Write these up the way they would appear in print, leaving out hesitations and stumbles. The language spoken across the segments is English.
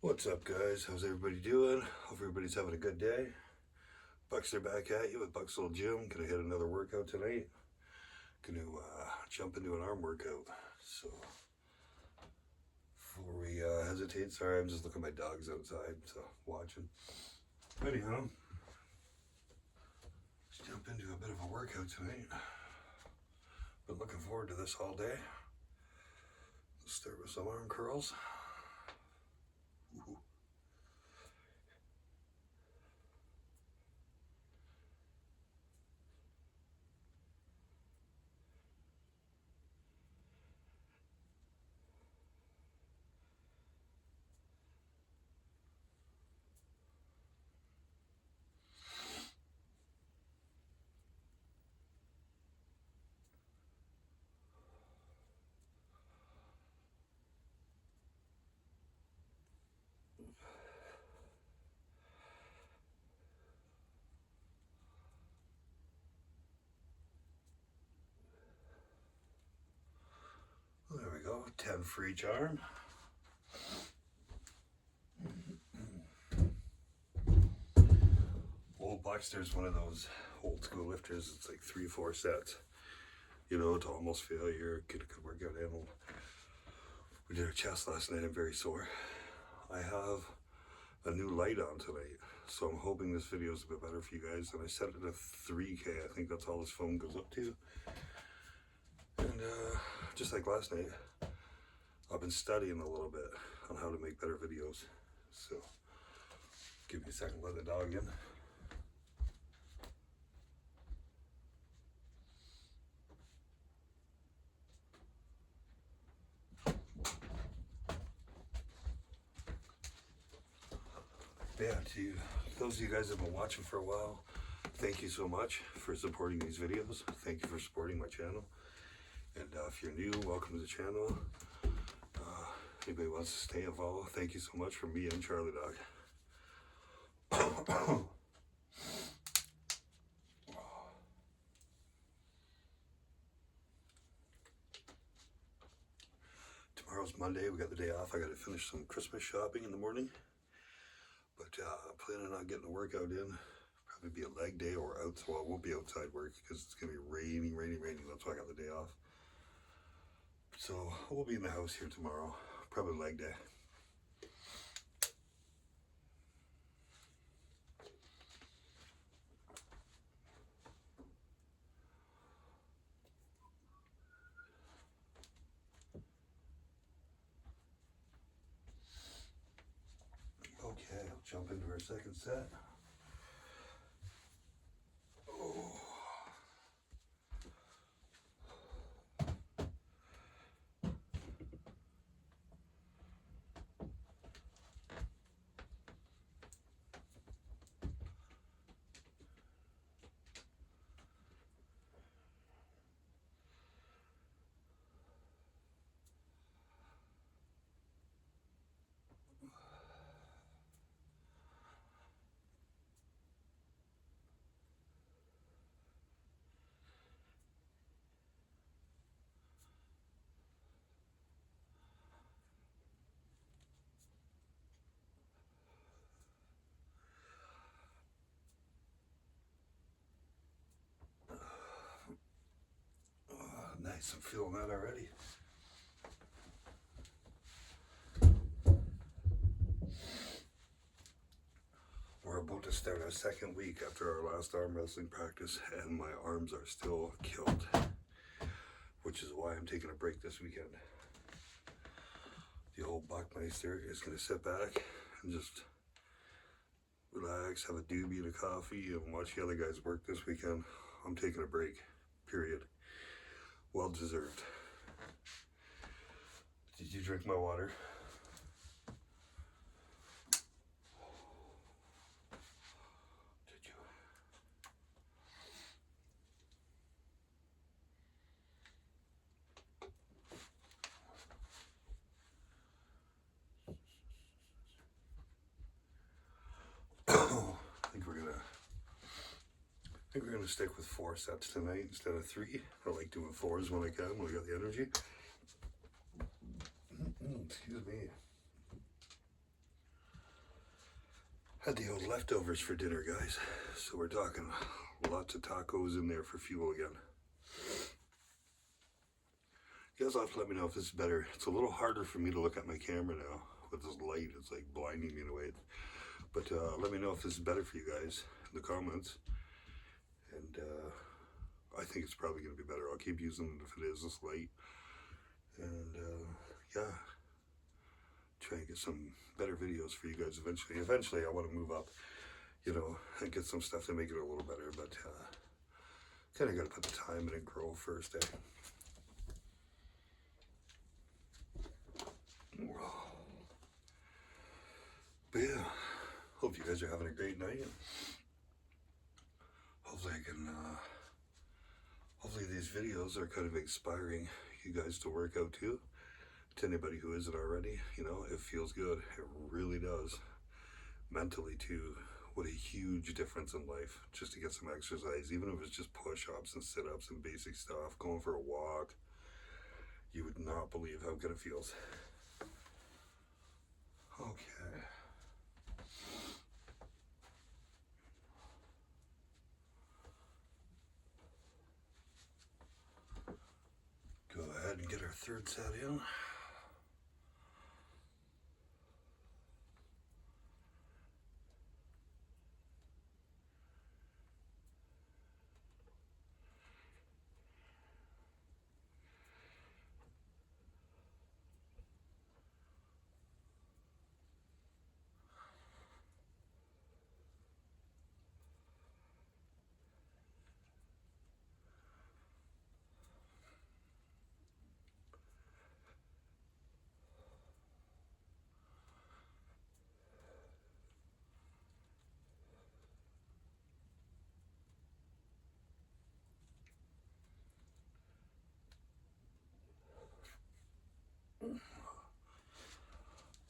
What's up, guys? How's everybody doing? Hope everybody's having a good day. Buxter back at you with Buck's Little Gym. Gonna hit another workout tonight. Gonna jump into an arm workout. So before we hesitate, sorry, I'm just looking at my dogs outside, so watching. Anyhow, let's jump into a bit of a workout tonight. Been looking forward to this all day. Let's start with some arm curls. Ooh. There we go, 10 for each arm. Old Buxter's one of those old school lifters. It's like 3-4 sets, you know, to almost failure. Get a good workout in. We did our chest last night. I'm very sore. I have a new light on tonight, so I'm hoping this video is a bit better for you guys. And I set it to 3K. I think that's all this phone goes up to. And just like last night, I've been studying a little bit on how to make better videos. So give me a second to let the dog in. Yeah, to those of you guys that have been watching for a while, thank you so much for supporting these videos. Thank you for supporting my channel. And if you're new, welcome to the channel. Anybody wants to stay and follow, thank you so much from me and Charlie Dog. Tomorrow's Monday, we got the day off. I got to finish some Christmas shopping in the morning. But I'm planning on getting a workout in. Probably be a leg day or out. Well, it won't be outside work because it's going to be raining. That's why I got the day off. So we'll be in the house here tomorrow. Probably leg day. Okay, I'll jump into our second set. Nice, I'm feeling that already. We're about to start our second week after our last arm wrestling practice, and my arms are still killed, which is why I'm taking a break this weekend. The old Buckmeister is going to sit back and just relax, have a doobie and a coffee, and watch the other guys work this weekend. I'm taking a break, period. Well deserved. Did you drink my water? Did you? I think we're gonna stick with 4 sets tonight instead of 3. I like doing 4s when I can, when I got the energy. Excuse me. Had the old leftovers for dinner, guys. So we're talking lots of tacos in there for fuel again. You guys will have to let me know if this is better. It's a little harder for me to look at my camera now with this light. It's like blinding me in a way. But let me know if this is better for you guys in the comments. And I think it's probably going to be better. I'll keep using it if it is this light. And yeah, try and get some better videos for you guys eventually. Eventually I want to move up, you know, and get some stuff to make it a little better. But kind of got to put the time in and grow first, eh? But yeah, hope you guys are having a great night. Hopefully hopefully these videos are kind of inspiring you guys to work out too. To anybody who isn't already, you know, it feels good. It really does. Mentally too, what a huge difference in life just to get some exercise, even if it's just push-ups and sit-ups and basic stuff, going for a walk. You would not believe how good it feels. Okay. Go ahead and get our third set in.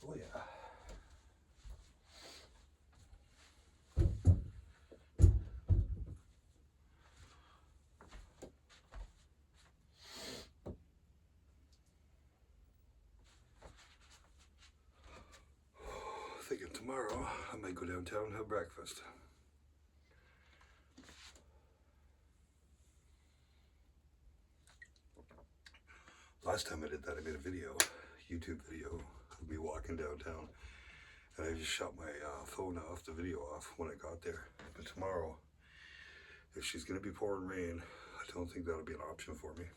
Oh yeah. Thinking tomorrow I might go downtown and have breakfast. Last time I did that, I made a video, YouTube video of me walking downtown, and I just shut my phone off, the video off when I got there. But tomorrow, if she's gonna be pouring rain, I don't think that'll be an option for me.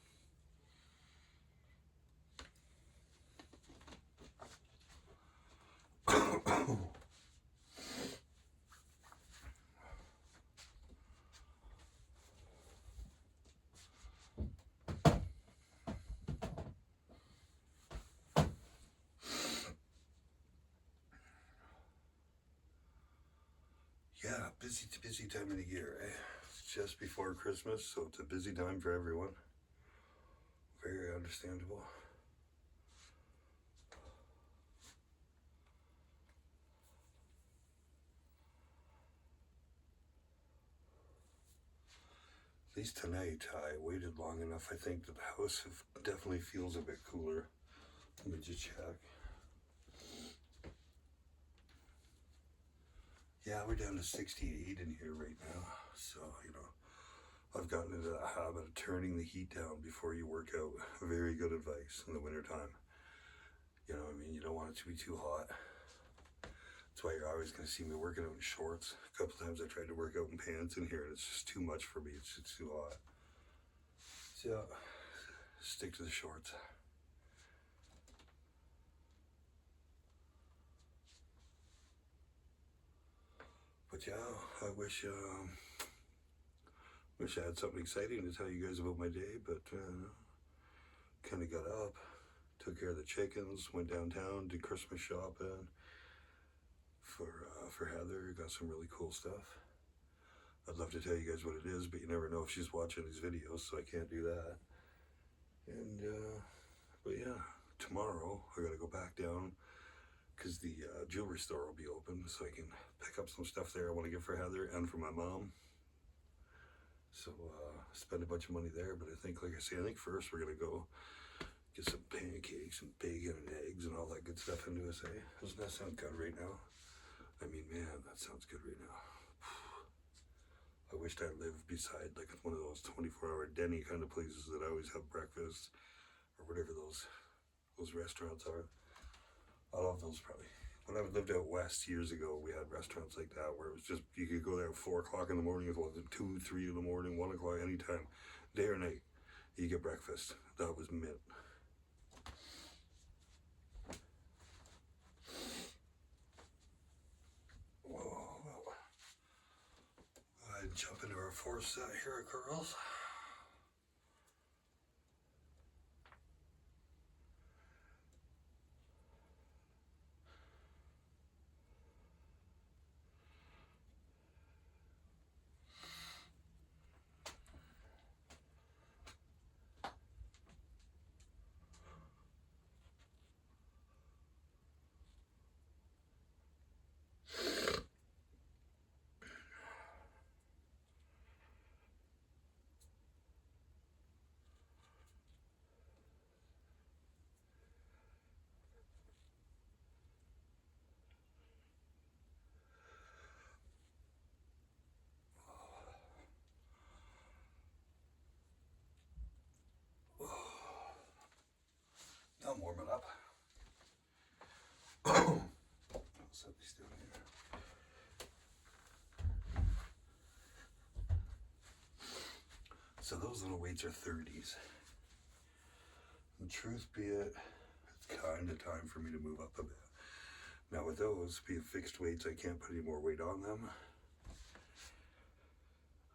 Yeah, busy time of the year, eh? It's just before Christmas, so it's a busy time for everyone. Very understandable. At least tonight, I waited long enough. I think that the house definitely feels a bit cooler. Let me just check. Yeah, we're down to 68 in here right now. So, you know, I've gotten into the habit of turning the heat down before you work out. Very good advice in the wintertime. You know what I mean? You don't want it to be too hot. That's why you're always going to see me working out in shorts. A couple times I tried to work out in pants in here, and it's just too much for me. It's just too hot. So, stick to the shorts. But yeah, I wish I had something exciting to tell you guys about my day, but kind of got up, took care of the chickens, went downtown, did Christmas shopping for Heather, got some really cool stuff. I'd love to tell you guys what it is, but you never know if she's watching these videos, so I can't do that. And but yeah, tomorrow I gotta go back down because the jewelry store will be open, so I can pick up some stuff there I want to give for Heather and for my mom. So spend a bunch of money there, but I think, like I say, I think first we're gonna go get some pancakes and bacon and eggs and all that good stuff into us, eh? Doesn't that sound good right now? I mean, man, that sounds good right now. I wished I lived beside like one of those 24-hour Denny kind of places that I always have breakfast or whatever those restaurants are. I love those probably. When I lived out west years ago, we had restaurants like that where it was just, you could go there at 4 o'clock in the morning, as well as 2, 3 in the morning, 1 o'clock, anytime, day or night, you get breakfast. That was mint. Whoa, well, I'd jump into our fourth set here at curls. Now I'm warming up. Set these down here. So those little weights are 30s. And truth be it, it's kind of time for me to move up a bit. Now with those being fixed weights, I can't put any more weight on them.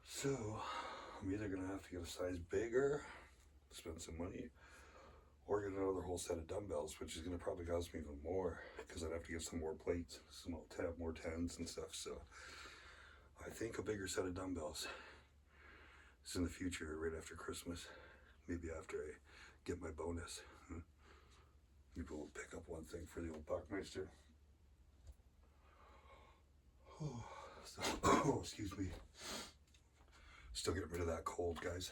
So I'm either gonna have to get a size bigger, spend some money, or get another whole set of dumbbells, which is gonna probably cost me even more because I'd have to get some more plates, some more tens and stuff. So I think a bigger set of dumbbells is in the future, right after Christmas, maybe after I get my bonus. Maybe we'll pick up one thing for the old Buckmeister. Oh, excuse me. Still getting rid of that cold, guys.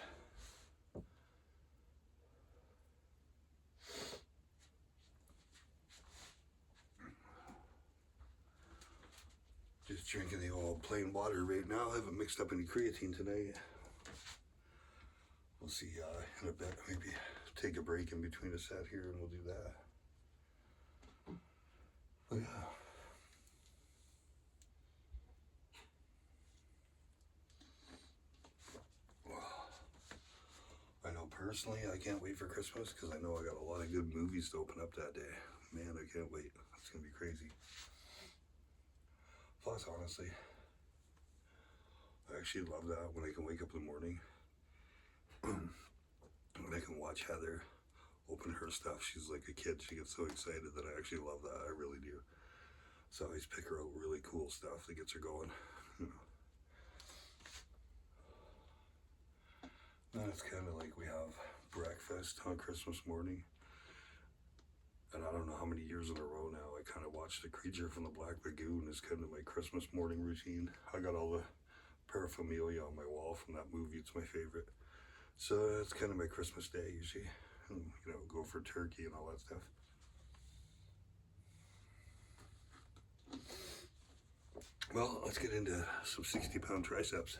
Just drinking the old plain water right now. I haven't mixed up any creatine tonight. We'll see in a bit. Maybe take a break in between a set here and we'll do that. But yeah. I know personally I can't wait for Christmas because I know I got a lot of good movies to open up that day. Man, I can't wait. It's gonna be crazy. Plus, honestly, I actually love that when I can wake up in the morning when I can watch Heather open her stuff. She's like a kid. She gets so excited that I actually love that. I really do. So I always pick her out really cool stuff that gets her going. Then it's kind of like we have breakfast on Christmas morning. And I don't know how many years in a row now I kind of watched The Creature from the Black Lagoon as kind of my Christmas morning routine. I got all the paraphernalia on my wall from that movie. It's my favorite. So that's kind of my Christmas day usually. And, you know, go for turkey and all that stuff. Well, let's get into some 60-pound triceps.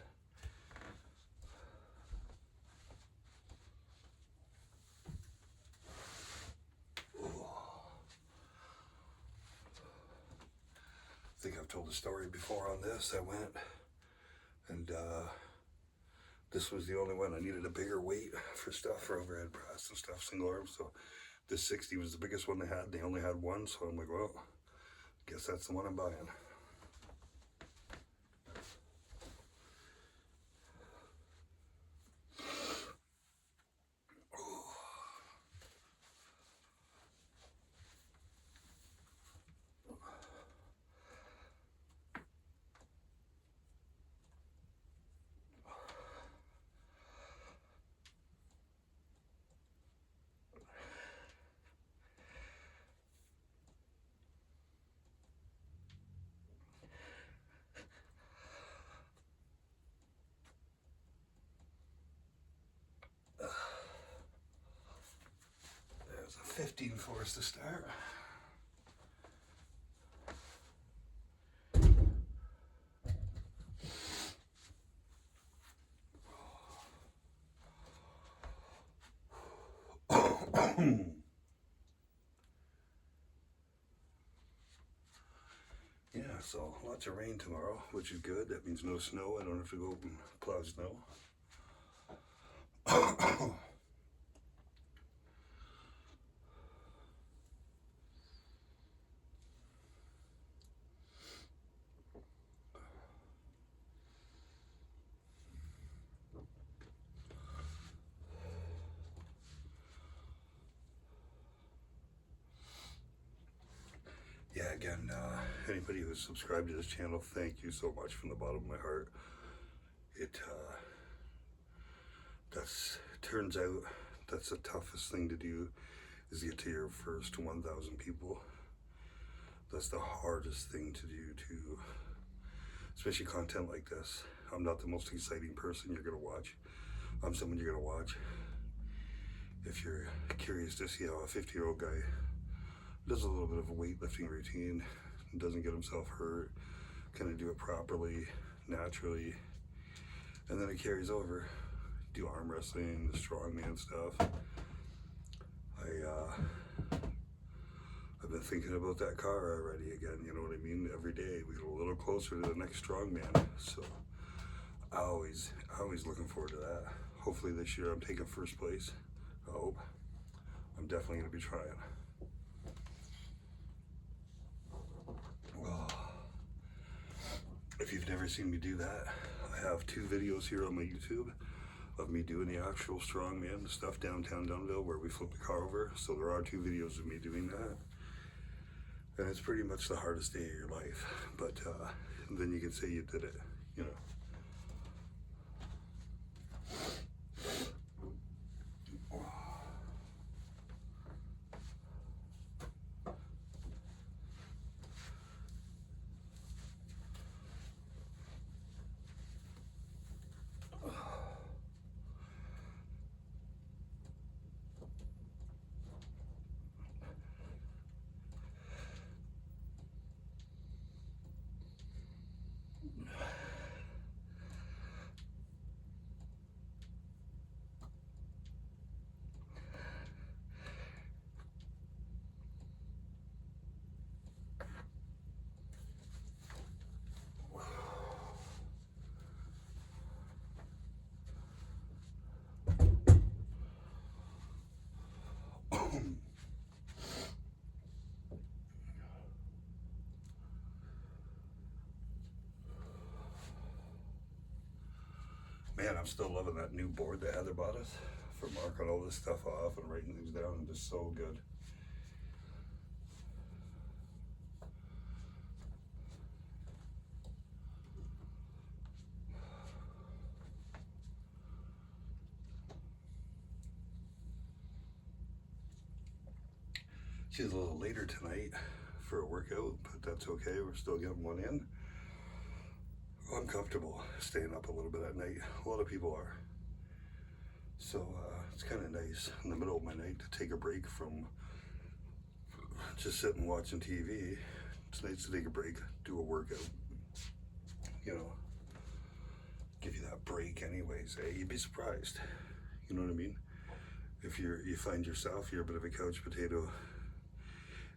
I think I've told the story before on this. I went and this was the only one. I needed a bigger weight for stuff, for overhead press and stuff, single arm. So this 60 was the biggest one they had. They only had one, so I'm like, well, guess that's the one I'm buying. There's a 15 for us to start. So lots of rain tomorrow, which is good. That means no snow. I don't have to go out and plow snow. Yeah, again, anybody who's subscribed to this channel, thank you so much from the bottom of my heart. Turns out that's the toughest thing to do, is get to your first 1,000 people. That's the hardest thing to do, to especially content like this. I'm not the most exciting person you're gonna watch. I'm someone you're gonna watch if you're curious to see how a 50-year-old guy does a little bit of a weightlifting routine, doesn't get himself hurt, kind of do it properly, naturally, and then it carries over. Do arm wrestling, the strongman stuff. I've been thinking about that car already again, you know what I mean? Every day we get a little closer to the next strongman, so I always looking forward to that. Hopefully this year I'm taking first place. I hope. I'm definitely gonna be trying. If you've never seen me do that, I have 2 videos here on my YouTube of me doing the actual strongman stuff downtown Dunnville where we flip the car over. So there are 2 videos of me doing that. And it's pretty much the hardest day of your life. But then you can say you did it, you know. Man, I'm still loving that new board that Heather bought us for marking all this stuff off and writing things down, and just so good. She's a little later tonight for a workout, but that's okay. We're still getting one in. I'm comfortable staying up a little bit at night. A lot of people are. So it's kind of nice in the middle of my night to take a break from just sitting watching TV. It's nice to take a break, do a workout. You know, give you that break anyways. Hey, you'd be surprised. You know what I mean? If you find yourself, you're a bit of a couch potato,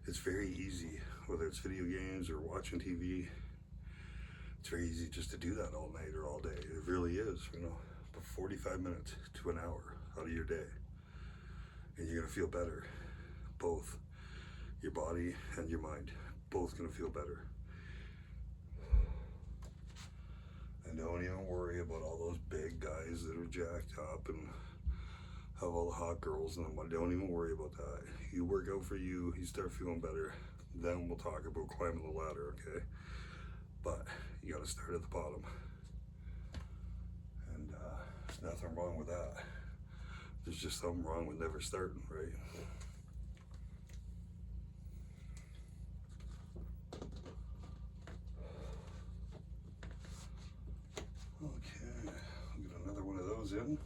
it's very easy, whether it's video games or watching TV, it's very easy just to do that all night or all day. It really is, you know, for 45 minutes to an hour out of your day. And you're gonna feel better. Both your body and your mind, both gonna feel better. And don't even worry about all those big guys that are jacked up and have all the hot girls in them. Don't even worry about that. You work out for you, you start feeling better, then we'll talk about climbing the ladder, okay? But you gotta start at the bottom. And there's nothing wrong with that. There's just something wrong with never starting, right? Okay, I'll get another one of those in.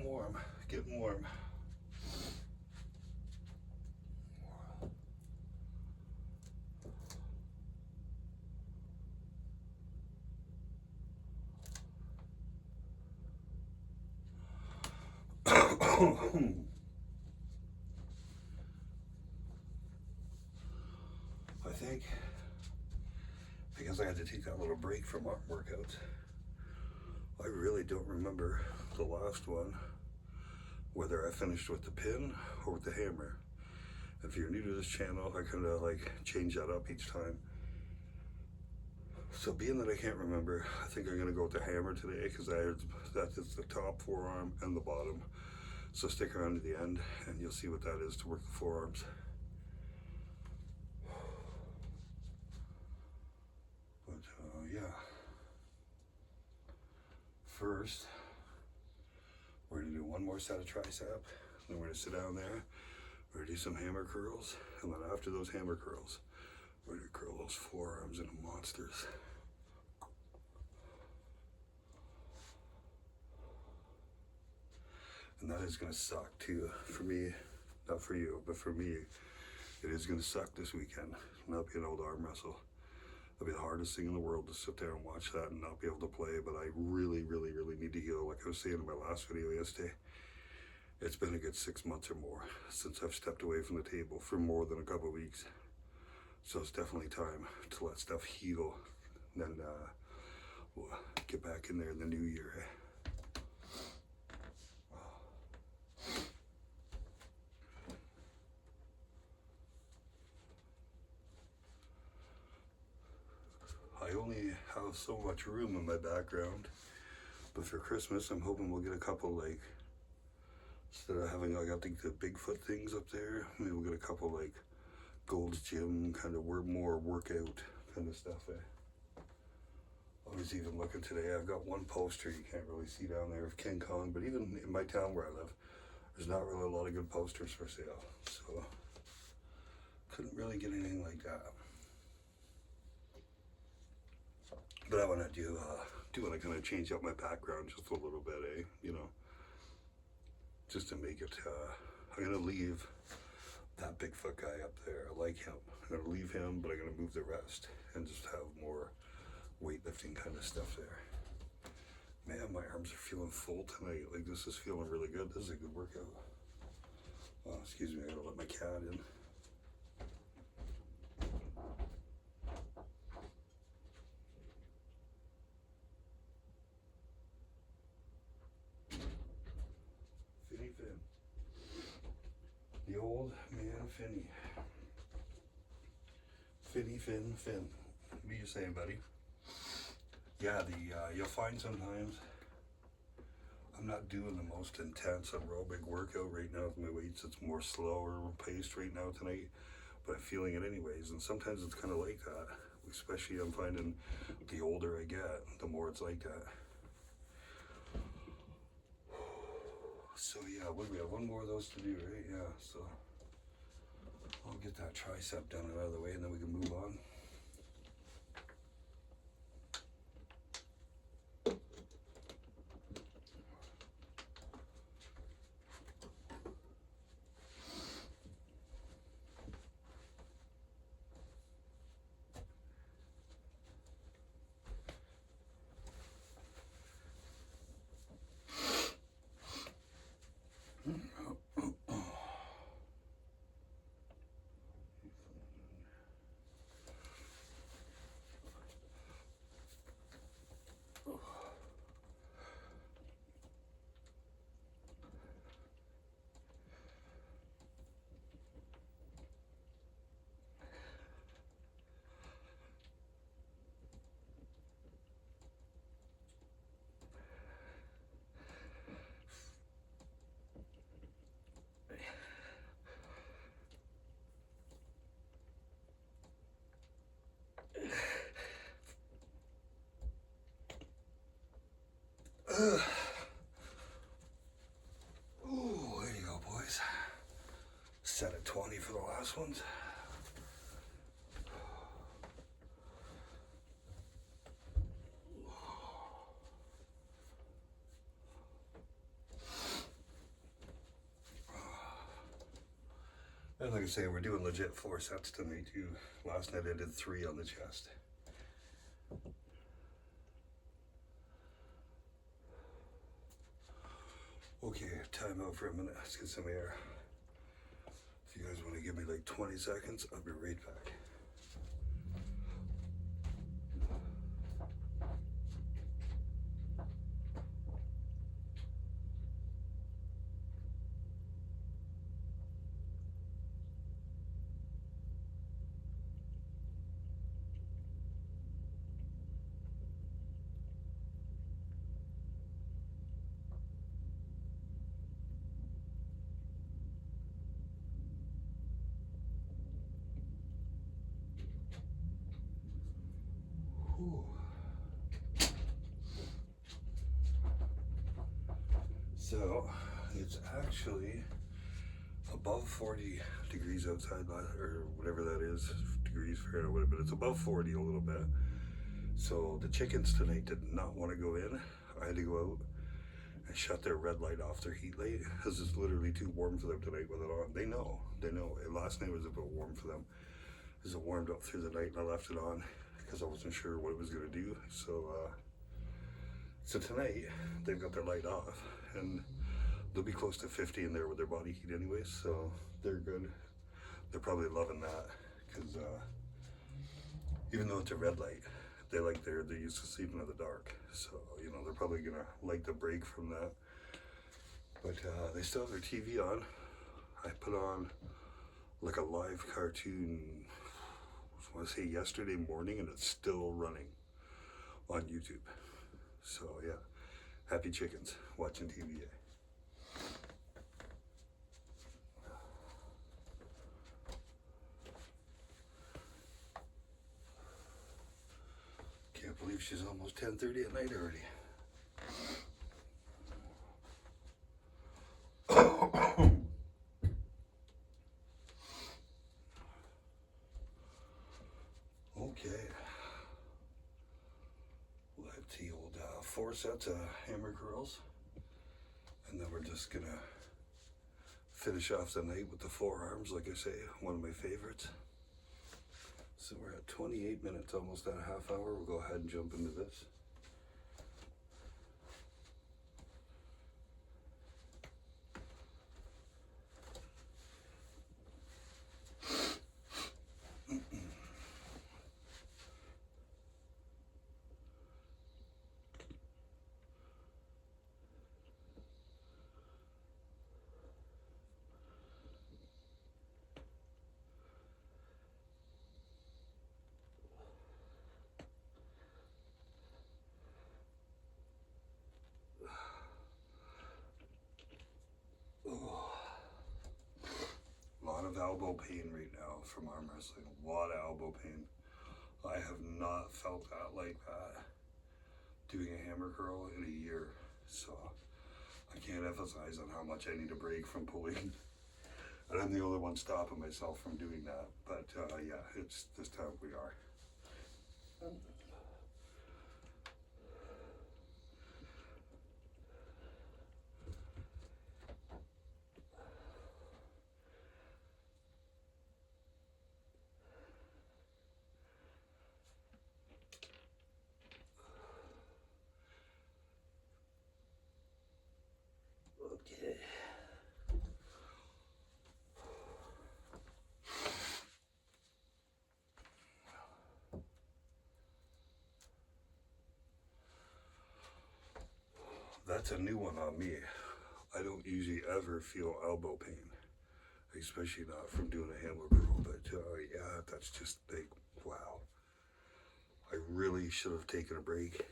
warm, getting warm. I think because I had to take that little break from arm workouts, I really don't remember the last one, whether I finished with the pin or with the hammer. If you're new to this channel, I kind of like change that up each time. So being that I can't remember, I think I'm gonna go with the hammer today because that is the top forearm and the bottom. So stick around to the end and you'll see what that is to work the forearms. But yeah. First, we're gonna do one more set of tricep. Then we're gonna sit down there. We're gonna do some hammer curls. And then after those hammer curls, we're gonna curl those forearms into monsters. And that is gonna suck too, for me, not for you, but for me, it is gonna suck this weekend, not being able to arm wrestle. It'll be the hardest thing in the world to sit there and watch that and not be able to play, but I really, really, really need to heal. Like I was saying in my last video yesterday, it's been a good 6 months or more since I've stepped away from the table for more than a couple of weeks. So it's definitely time to let stuff heal, and then we'll get back in there in the new year. I only have so much room in my background, but for Christmas I'm hoping we'll get a couple, like, instead of having, like, I think the Bigfoot things up there, maybe we'll get a couple like Gold's Gym kind of more workout kind of stuff. I was even looking today, I've got one poster you can't really see down there of King Kong, but even in my town where I live, there's not really a lot of good posters for sale, so couldn't really get anything like that. But I want to do want to kind of change up my background just a little bit, you know, just to make it, I'm going to leave that Bigfoot guy up there. I like him. I'm going to leave him, but I'm going to move the rest and just have more weightlifting kind of stuff there. Man, my arms are feeling full tonight. Like, this is feeling really good. This is a good workout. Oh, excuse me, I gotta let my cat in. Finny Finn. The old man Finny. Finny Finn Finn. What are you saying, buddy? Yeah, you'll find sometimes I'm not doing the most intense aerobic workout right now with my weights. It's more slower paced right now tonight, but I'm feeling it anyways. And sometimes it's kind of like that, especially I'm finding the older I get, the more it's like that. So yeah, what do we have? One more of those to do, right? Yeah, so I'll get that tricep done and out of the way and then we can move on. Ooh, there you go, boys. Set at 20 for the last ones. And like I say, we're doing legit 4 sets tonight too. Last night I did 3 on the chest. Okay, time out for a minute. Let's get some air. If you guys want to give me like 20 seconds, I'll be right back. Whew. So it's actually above 40 degrees outside, or whatever that is, degrees Fahrenheit, but it's above 40 a little bit. So the chickens tonight did not want to go in. I had to go out and shut their red light off, their heat light, because it's literally too warm for them tonight with it on. They know. Last night was a bit warm for them, because it warmed up through the night and I left it on because I wasn't sure what it was going to do. So tonight they've got their light off, and they'll be close to 50 in there with their body heat anyways, so they're good. They're probably loving that, because even though it's a red light, they're used to sleeping in the dark, so you know they're probably gonna like the break from that. But they still have their TV on. I put on like a live cartoon, I want to say yesterday morning, and it's still running on YouTube. So yeah, happy chickens watching TVA. Can't believe she's almost 10:30 at night already. Okay. Let's see, old 4 sets of hammer curls. And then we're just gonna finish off the night with the forearms, like I say, one of my favorites. So we're at 28 minutes, almost at a half hour. We'll go ahead and jump into this. A lot of elbow pain right now from arm wrestling. A lot of elbow pain. I have not felt that like that doing a hammer curl in a year. So I can't emphasize on how much I need a break from pulling. And I'm the only one stopping myself from doing that. But yeah, it's this time we are. Okay. That's a new one on me. I don't usually ever feel elbow pain, especially not from doing a hammer curl, but yeah, that's just like, wow. I really should have taken a break,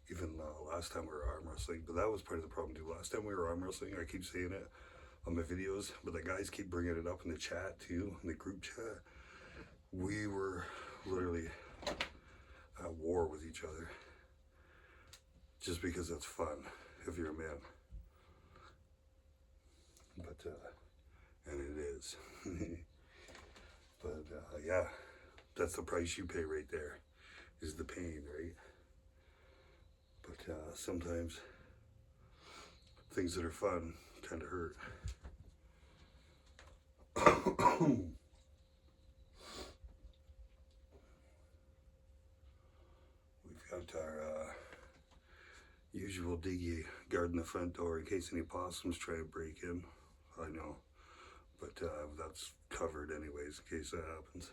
even last time we were arm wrestling, but that was part of the problem too. Last time we were arm wrestling, I keep saying it on my videos, but the guys keep bringing it up in the chat too, in the group chat. We were literally at war with each other, just because it's fun if you're a man. But and it is. But yeah, that's the price you pay right there, is the pain, right? But sometimes things that are fun kind of hurt. We've got our usual diggy guarding the front door in case any possums try to break in. I know, but that's covered anyways in case that happens.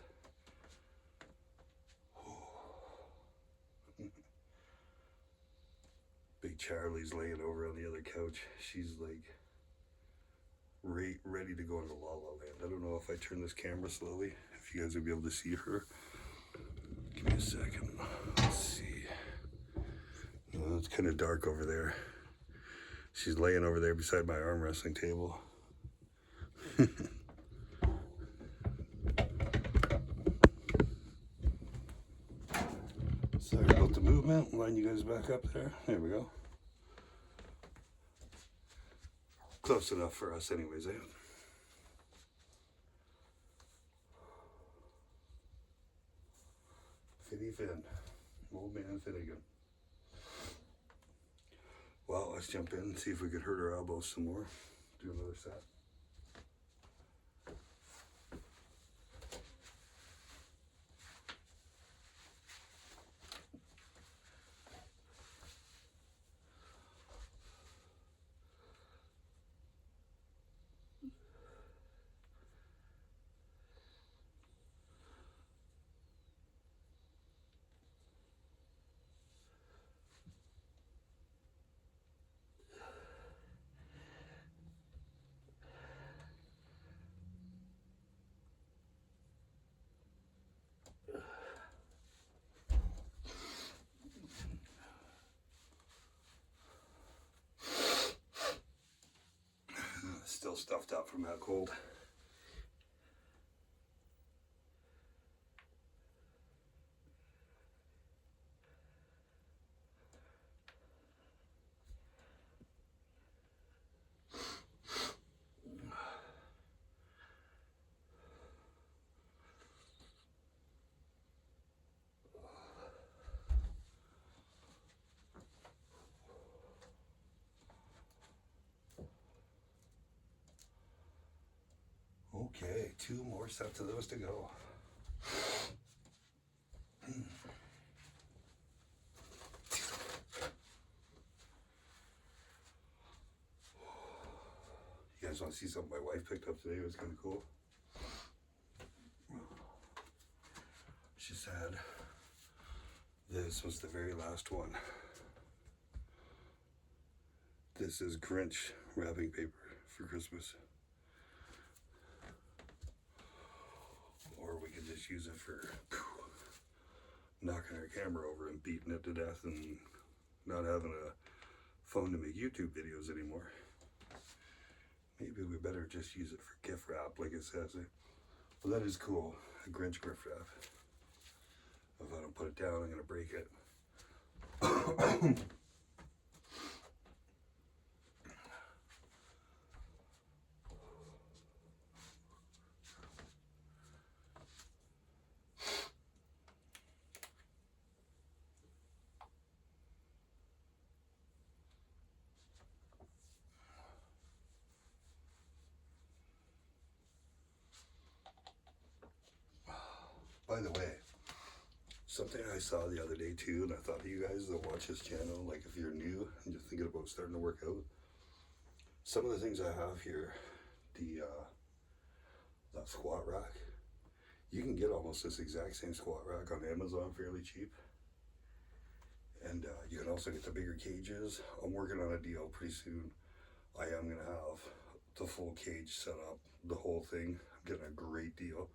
Big Charlie's laying over on the other couch. She's like ready to go into La La Land. I don't know if I turn this camera slowly, if you guys will be able to see her. Give me a second. Let's see. It's kind of dark over there. She's laying over there beside my arm wrestling table. Sorry about the movement. Line you guys back up there. There we go. Close enough for us anyways, eh? Finny Finn. Old man Finnegan. Well, let's jump in and see if we could hurt our elbows some more. Do another set. Still stuffed up from that cold. Okay, 2 more sets of those to go. You guys want to see something my wife picked up today? It was kind of cool. She said this was the very last one. This is Grinch wrapping paper for Christmas. Or we could just use it for knocking our camera over and beating it to death and not having a phone to make YouTube videos anymore. Maybe we better just use it for gift wrap, like it says. Well, that is cool. A Grinch gift wrap. If I don't put it down, I'm going to break it. By the way, something I saw the other day too, and I thought of you guys that watch this channel, like if you're new and you're thinking about starting to work out, some of the things I have here, that squat rack, you can get almost this exact same squat rack on Amazon fairly cheap. And you can also get the bigger cages. I'm working on a deal pretty soon. I am going to have the full cage set up, the whole thing. I'm getting a great deal.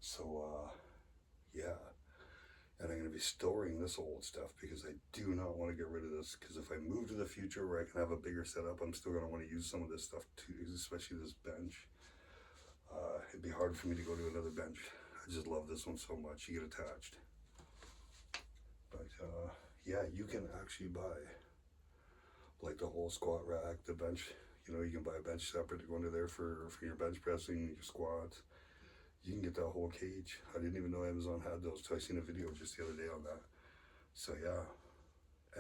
So, yeah. And I'm going to be storing this old stuff because I do not want to get rid of this. Because if I move to the future where I can have a bigger setup, I'm still going to want to use some of this stuff too, especially this bench. It'd be hard for me to go to another bench. I just love this one so much. You get attached. But, yeah, you can actually buy like the whole squat rack, the bench. You know, you can buy a bench separate to go into there for your bench pressing, your squats. You can get that whole cage. I didn't even know Amazon had those, so I seen a video just the other day on that. So yeah,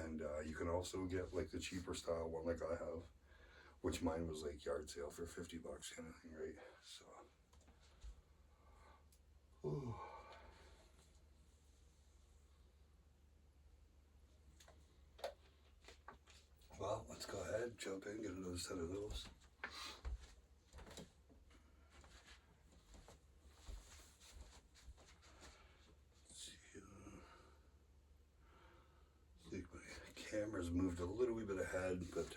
and you can also get like the cheaper style one like I have, which mine was like yard sale for $50 kind of thing, right? So Ooh. Well, let's go ahead, jump in, get another set of those. See, my camera's moved a little wee bit ahead, but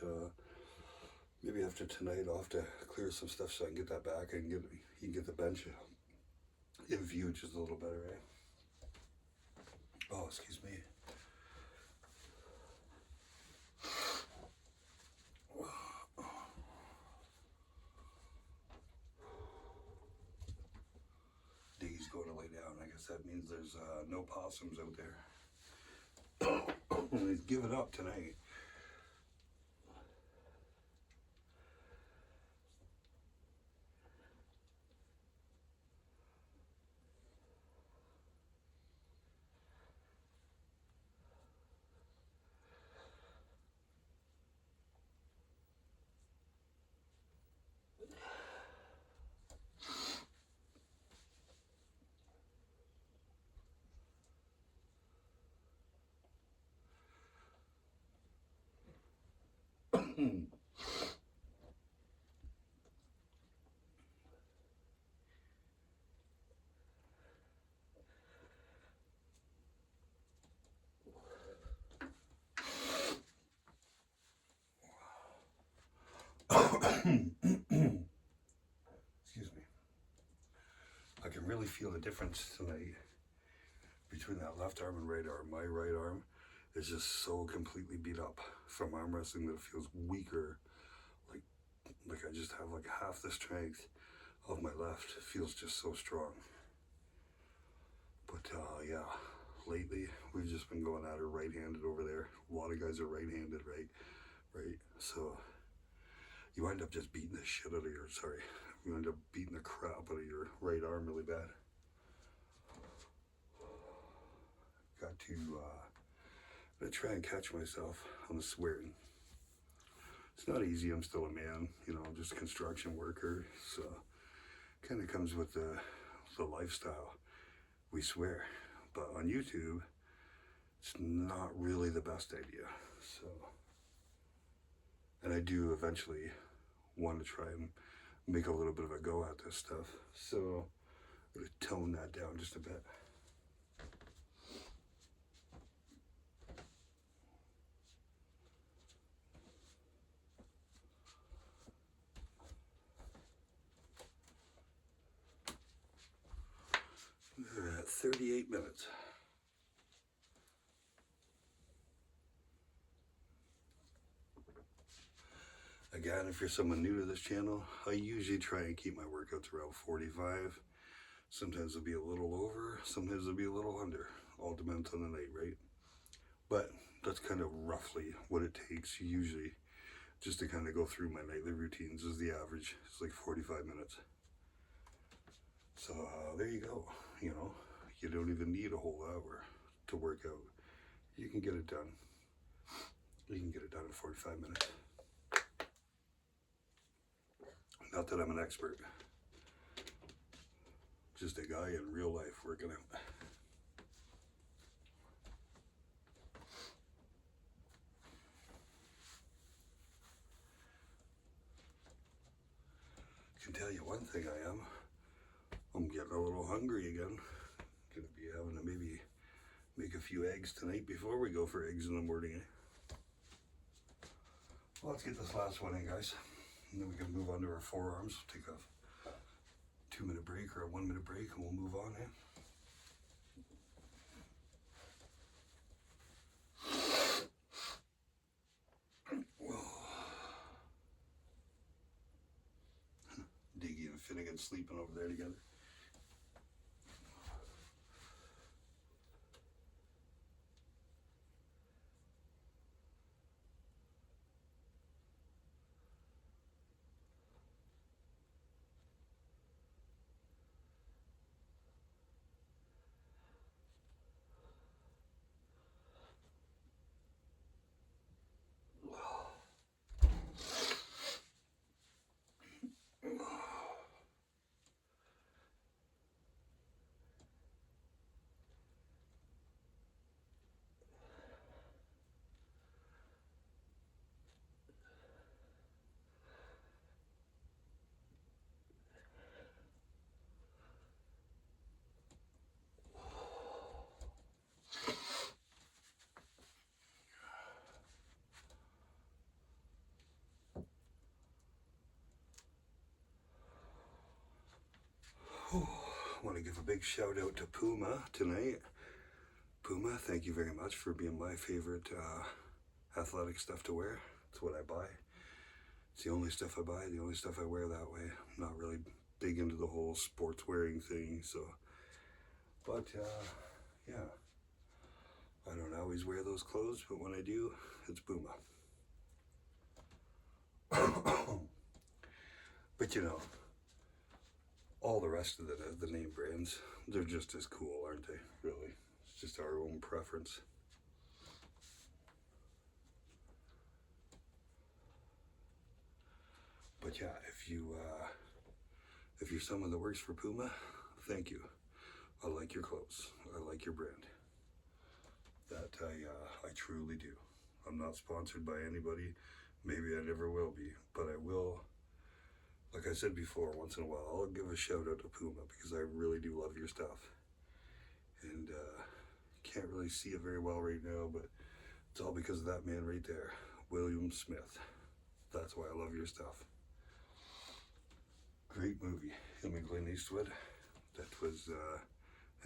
maybe after tonight I'll have to clear some stuff so I can get that back and you can get the bench in view just a little better, eh? Oh, excuse me. Diggy's going to lay down. I guess that means there's no possums out there. He's given up tonight. Excuse me. I can really feel the difference tonight between that left arm and right arm. My right arm is just so completely beat up from arm wrestling that it feels weaker. Like I just have like half the strength of my left. It feels just so strong. But yeah, lately we've just been going at her right-handed over there. A lot of guys are right-handed, right? So you end up just beating the shit out of you end up beating the crap out of your right arm really bad. Got to try and catch myself on the swearing. It's not easy. I'm still a man, you know, just a construction worker. So kind of comes with the lifestyle. We swear, but on YouTube, it's not really the best idea. So, and I do eventually want to try and make a little bit of a go at this stuff. So I'm gonna tone that down just a bit. We're at 38 minutes. Again, if you're someone new to this channel, I usually try and keep my workouts around 45. Sometimes it'll be a little over, sometimes it'll be a little under. All depends on the night, right? But that's kind of roughly what it takes usually just to kind of go through my nightly routines is the average. It's like 45 minutes. So there you go. You know, you don't even need a whole hour to work out. You can get it done. You can get it done in 45 minutes. Not that I'm an expert. Just a guy in real life working out. Can tell you one thing I'm getting a little hungry again. Gonna be having to maybe make a few eggs tonight before we go for eggs in the morning. Well, let's get this last one in, guys. And then we can move on to our forearms. Take a 2-minute break or a 1-minute break and we'll move on, Diggy and Finnegan sleeping over there together. a big shout out to Puma tonight. Puma, thank you very much for being my favorite athletic stuff to wear. It's what I buy. It's the only stuff I buy, the only stuff I wear that way. I'm not really big into the whole sports wearing thing, so. But, yeah. I don't always wear those clothes, but when I do, it's Puma. But you know, all the rest of the name brands, they're just as cool, aren't they? Really, it's just our own preference. But yeah, if you're someone that works for Puma, thank you. I like your clothes. I like your brand. That I truly do. I'm not sponsored by anybody. Maybe I never will be, but I will. Like I said before, once in a while, I'll give a shout out to Puma because I really do love your stuff. And can't really see it very well right now, but it's all because of that man right there, William Smith. That's why I love your stuff. Great movie, him and Clint Eastwood. That was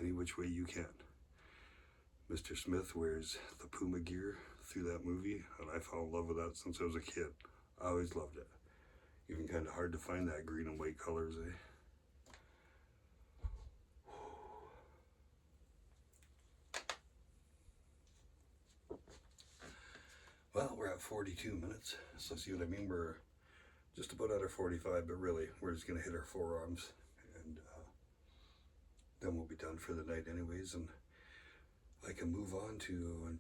Any Which Way You Can. Mr. Smith wears the Puma gear through that movie, and I fell in love with that since I was a kid. I always loved it. Even kind of hard to find that green and white colors, eh? Well, we're at 42 minutes, so see what I mean? We're just about at our 45, but really, we're just going to hit our forearms, and then we'll be done for the night anyways, and I can move on to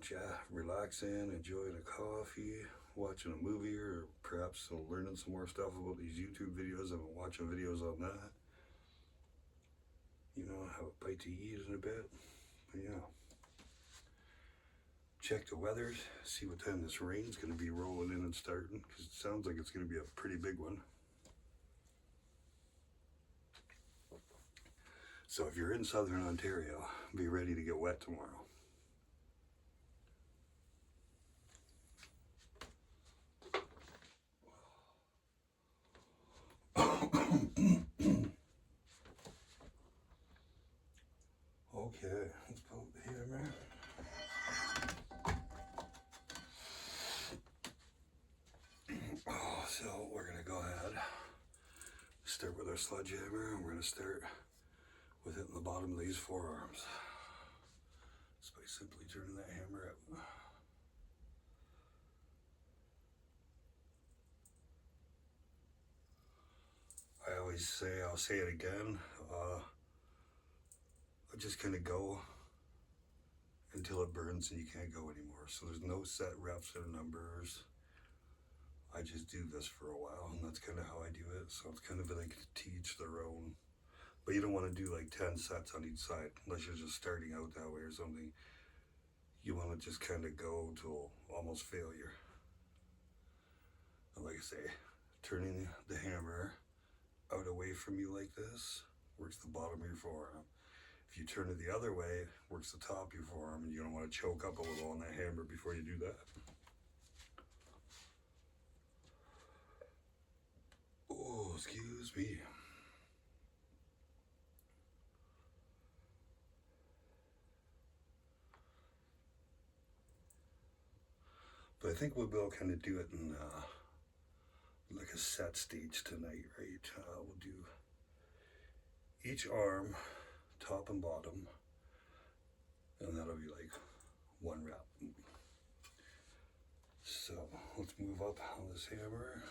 relaxing, enjoying a coffee, watching a movie, or perhaps learning some more stuff about these YouTube videos. I've been watching videos on that. You know, have a bite to eat in a bit. But yeah. Check the weather, see what time this rain's going to be rolling in and starting, because it sounds like it's going to be a pretty big one. So if you're in southern Ontario, be ready to get wet tomorrow. Okay, let's pull the hammer. So we're gonna go ahead, start with our sledgehammer, and we're gonna start with hitting the bottom of these forearms. Just by simply turning that hammer out. I always say, I'll say it again, I just kind of go until it burns and you can't go anymore. So there's no set reps or numbers. I just do this for a while, and that's kind of how I do it. So it's kind of like to each their own. But you don't want to do like 10 sets on each side unless you're just starting out that way or something. You want to just kind of go till almost failure. And like I say, turning the hammer out away from you like this works the bottom of your forearm. If you turn it the other way, works the top of your forearm, and you don't want to choke up a little on that hammer before you do that. Oh, excuse me. But I think we'll be able to kind of do it in like a set stage tonight, right? We'll do each arm, top and bottom, and that'll be like one rep. So let's move up on this hammer.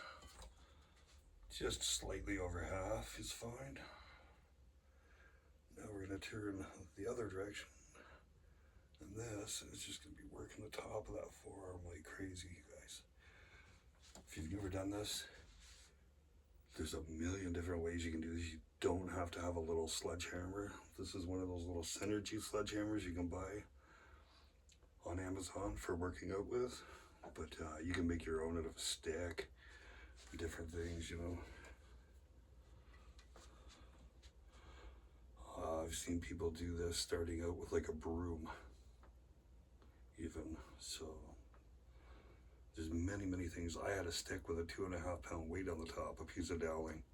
Just slightly over half is fine. Now we're gonna turn the other direction. And this is just gonna be working the top of that forearm like crazy, you guys. If you've never done this, there's a million different ways you can do this. You don't have to have a little sledgehammer. This is one of those little Synergy sledgehammers you can buy on Amazon for working out with. But you can make your own out of a stick, different things, you know. I've seen people do this starting out with like a broom, even. So there's many things. I had a stick with a 2.5 pound weight on the top, a piece of doweling,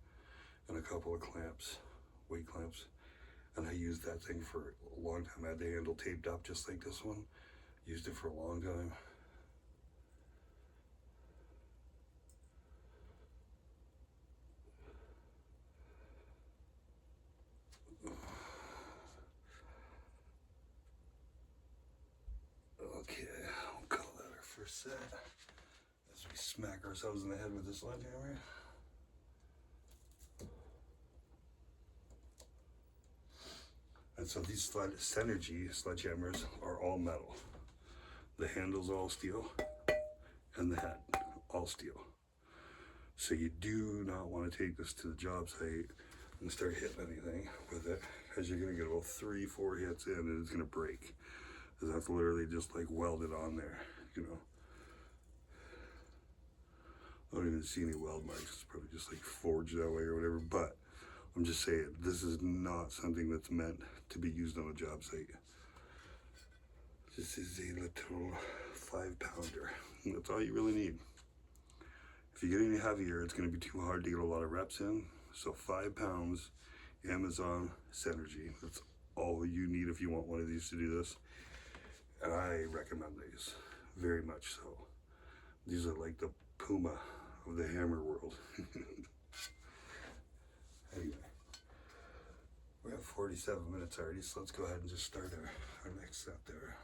and a couple of clamps, weight clamps. And I used that thing for a long time. I had the handle taped up just like this one. Used it for a long time. Okay, I'll call that our first set. As we smack ourselves in the head with this sledgehammer. And so these Synergy sledgehammers are all metal. The handle's all steel, and the head all steel. So you do not want to take this to the job site and start hitting anything with it, because you're going to get about 3-4 hits in and it's going to break. Because that's literally just like welded on there, you know. I don't even see any weld marks. It's probably just like forged that way or whatever. But I'm just saying, this is not something that's meant to be used on a job site. This is a little 5-pounder. That's all you really need. If you get any heavier, it's going to be too hard to get a lot of reps in. So 5 pounds, Amazon Synergy. That's all you need if you want one of these to do this. And I recommend these very much so. These are like the Puma of the hammer world. Anyway, we have 47 minutes already, so let's go ahead and just start our next set there.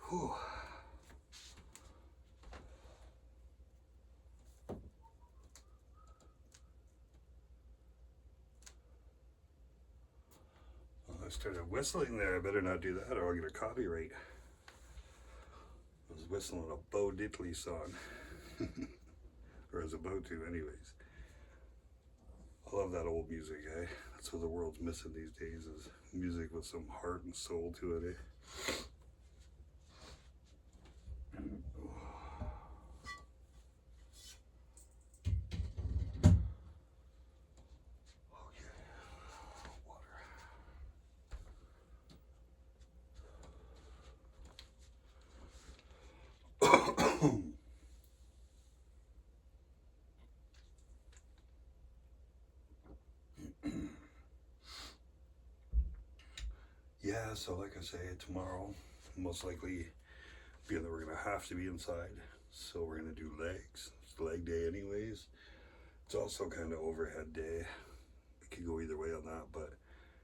Whew. Well, I started whistling there. I better not do that or I'll get a copyright. I was whistling a Bo Diddley song. Or I was about to anyways. I love that old music, eh? That's what the world's missing these days, is music with some heart and soul to it, eh? Yeah, so like I say, tomorrow, most likely, being that we're going to have to be inside, so we're going to do legs. It's leg day anyways. It's also kind of overhead day. It could go either way on that, but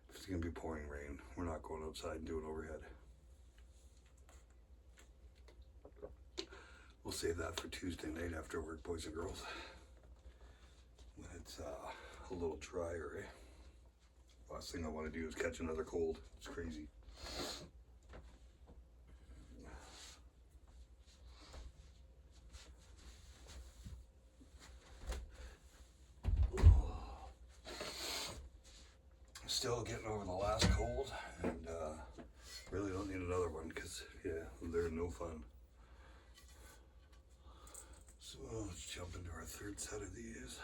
if it's going to be pouring rain, we're not going outside and doing overhead. We'll save that for Tuesday night after work, boys and girls. When it's a little drier, eh? Last thing I want to do is catch another cold. It's crazy. Still getting over the last cold, and Really don't need another one because, yeah, they're no fun. So let's jump into our third set of these.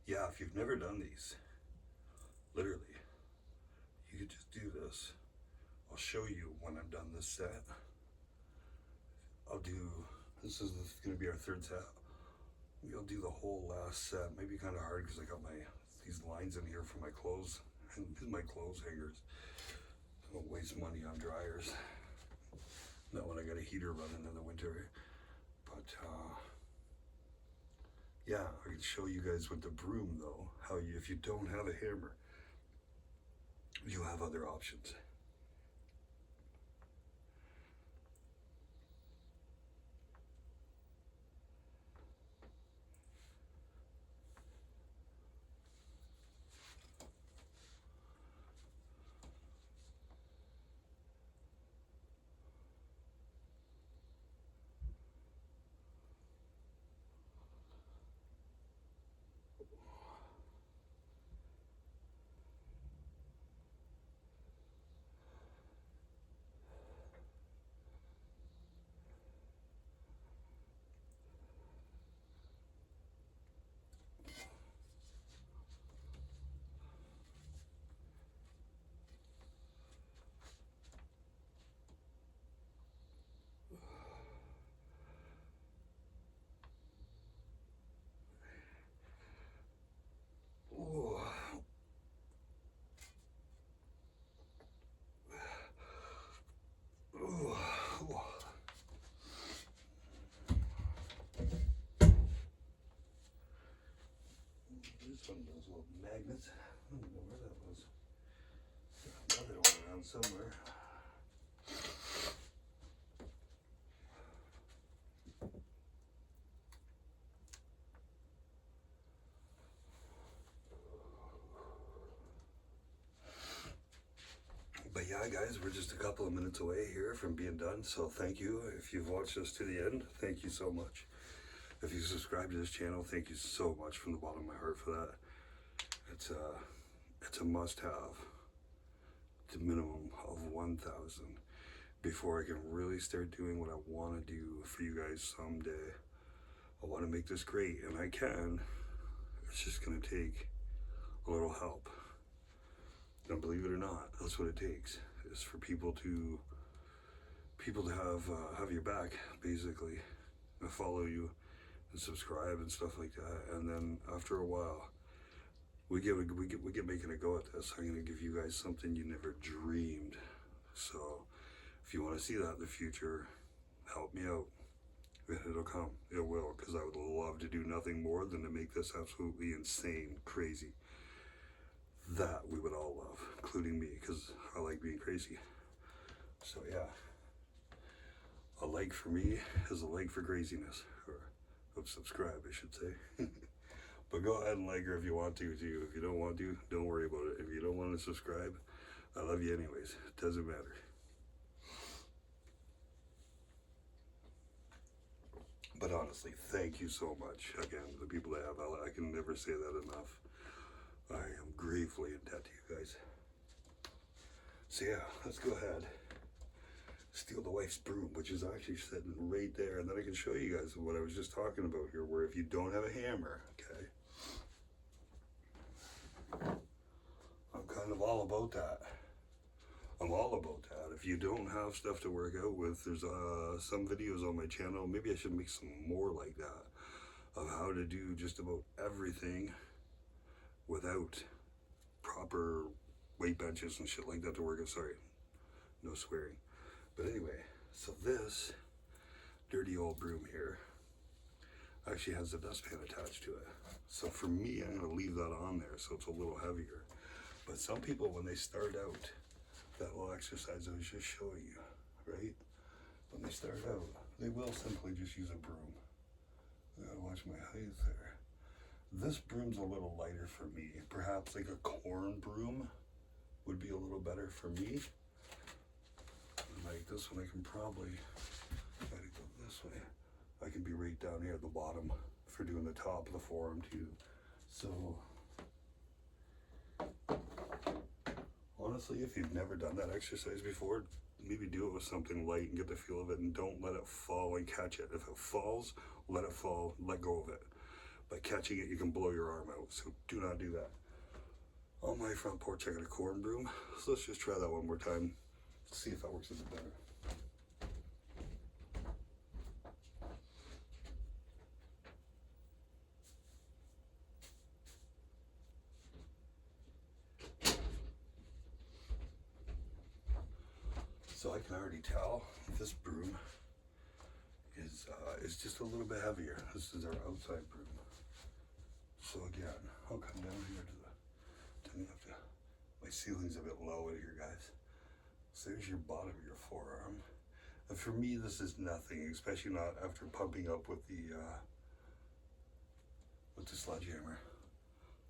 Yeah, if you've never done these, literally, you could just do this. I'll show you when I'm done this set. This is going to be our third set. Maybe I'll do the whole last set. Maybe kind of hard because I got these lines in here for my clothes and my clothes hangers. I don't waste money on dryers. Not when I got a heater running in the winter. But yeah, I can show you guys with the broom though, how if you don't have a hammer, you have other options. Ooh. Ooh. This one those little magnets. I don't know where that was. Another one around somewhere. But yeah, guys, we're just a couple of minutes away here from being done. So thank you. If you've watched us to the end, thank you so much. If you subscribe to this channel, thank you so much from the bottom of my heart for that. It's a must-have. It's a minimum of 1,000 before I can really start doing what I want to do for you guys someday. I want to make this great, and I can. It's just going to take a little help. And believe it or not, that's what it takes. Is for people to have your back, basically, and follow you and subscribe and stuff like that. And then after a while, we get making a go at this. I'm gonna give you guys something you never dreamed. So if you want to see that in the future, help me out. It'll come. It will, because I would love to do nothing more than to make this absolutely insane, crazy. That we would all love, including me, because I like being crazy. So yeah, a like for me is a like for craziness, or subscribe, I should say. But go ahead and like her if you want to too. If you don't want to, don't worry about it. If you don't want to subscribe, I love you anyways. It doesn't matter. But honestly, thank you so much. Again, the people that have, I can never say that enough. I am gratefully in debt to you guys. So yeah, let's go ahead. Steal the wife's broom, which is actually sitting right there. And then I can show you guys what I was just talking about here, where if you don't have a hammer, okay, I'm kind of all about that. I'm all about that. If you don't have stuff to work out with, there's some videos on my channel. Maybe I should make some more like that, of how to do just about everything without proper weight benches and shit like that to work out. Sorry, no swearing. But anyway, so this dirty old broom here actually has a dustpan attached to it. So for me, I'm gonna leave that on there so it's a little heavier. But some people, when they start out, that little exercise I was just showing you, right? When they start out, they will simply just use a broom. I gotta watch my height there. This broom's a little lighter for me. Perhaps like a corn broom would be a little better for me. like this one, I can probably, if I go this way, I can be right down here at the bottom for doing the top of the forearm too. So honestly, if you've never done that exercise before, maybe do it with something light and get the feel of it, and don't let it fall and catch it. If it falls, let it fall, let go of it. By catching it, you can blow your arm out, so do not do that. On my front porch, I got a corn broom, so let's just try that one more time, see if that works a bit better. So I can already tell this broom is just a little bit heavier. This is our outside broom. So again, I'll come down here my ceiling's a bit low in here, guys. So there's your bottom of your forearm. And for me, this is nothing, especially not after pumping up with the sledgehammer.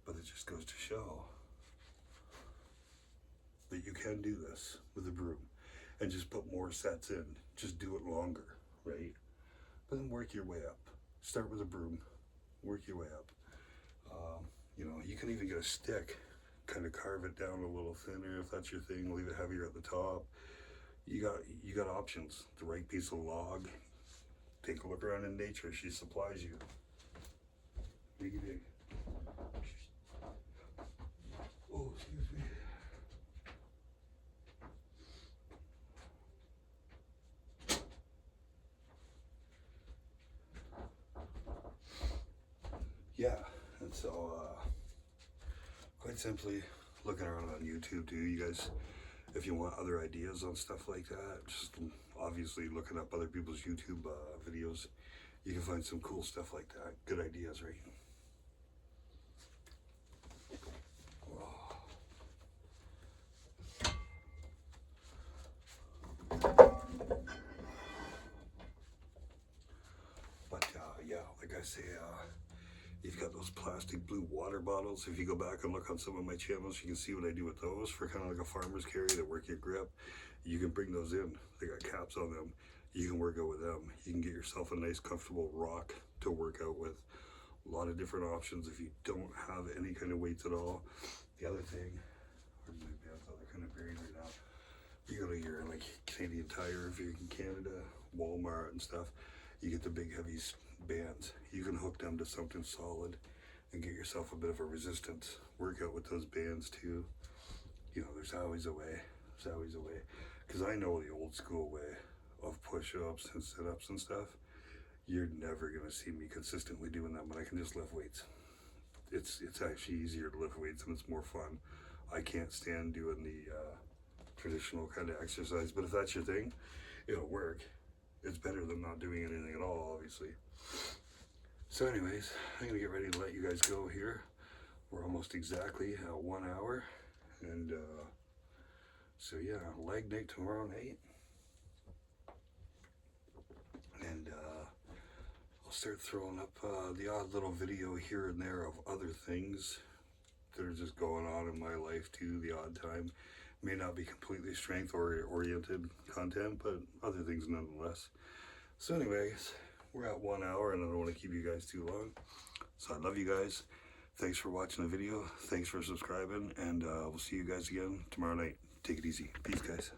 But it just goes to show that you can do this with a broom and just put more sets in. Just do it longer, right? But then work your way up. Start with a broom, work your way up. You know, you can even get a stick, kind of carve it down a little thinner if that's your thing, leave it heavier at the top. You got options. The right piece of log. Take a look around in nature. She supplies you. Biggie big. Oh, excuse me. Yeah, and so quite simply looking around on YouTube too, you guys, if you want other ideas on stuff like that, just obviously looking up other people's YouTube videos, you can find some cool stuff like that. Good ideas, right? But yeah, like I say, you've got those plastic blue water bottles. If you go back and look on some of my channels, you can see what I do with those for kind of like a farmer's carry that work your grip. You can bring those in. They got caps on them. You can work out with them. You can get yourself a nice comfortable rock to work out with. A lot of different options if you don't have any kind of weights at all. The other thing, where's my bands? Oh, they're kind of buried right now. You go to your like Canadian Tire if you're in Canada, Walmart and stuff. You get the big heavy bands. You can hook them to something solid and get yourself a bit of a resistance. Work out with those bands too. You know, there's always a way. There's always a way. Because I know the old school way of push-ups and sit-ups and stuff. You're never gonna see me consistently doing that when I can just lift weights. It's actually easier to lift weights and it's more fun. I can't stand doing the traditional kind of exercise, but if that's your thing, it'll work. It's better than not doing anything at all, obviously. So anyways, I'm gonna get ready to let you guys go here. We're almost exactly at 1 hour. And so yeah, leg night tomorrow night. And I'll start throwing up the odd little video here and there of other things that are just going on in my life too, the odd time. May not be completely strength oriented content, but other things nonetheless. So anyways, we're at 1 hour and I don't want to keep you guys too long. So I love you guys. Thanks for watching the video. Thanks for subscribing, and we'll see you guys again tomorrow night. Take it easy. Peace, guys.